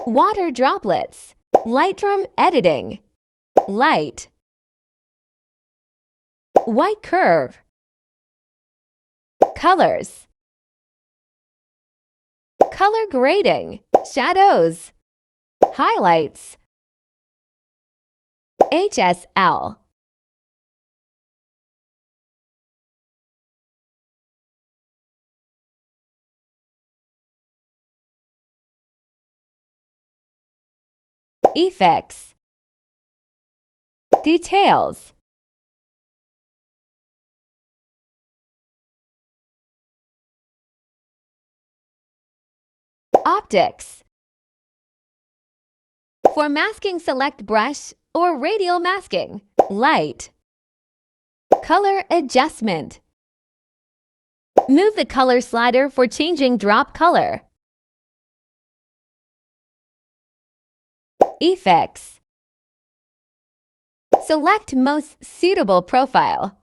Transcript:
Water droplets. Lightroom editing. Light. White curve. Colors. Color grading. Shadows. Highlights. HSL. Effects. Details. Optics. For masking, select brush or radial masking. Light. Color adjustment. Move the color slider for changing drop color. Effects. Select most suitable profile.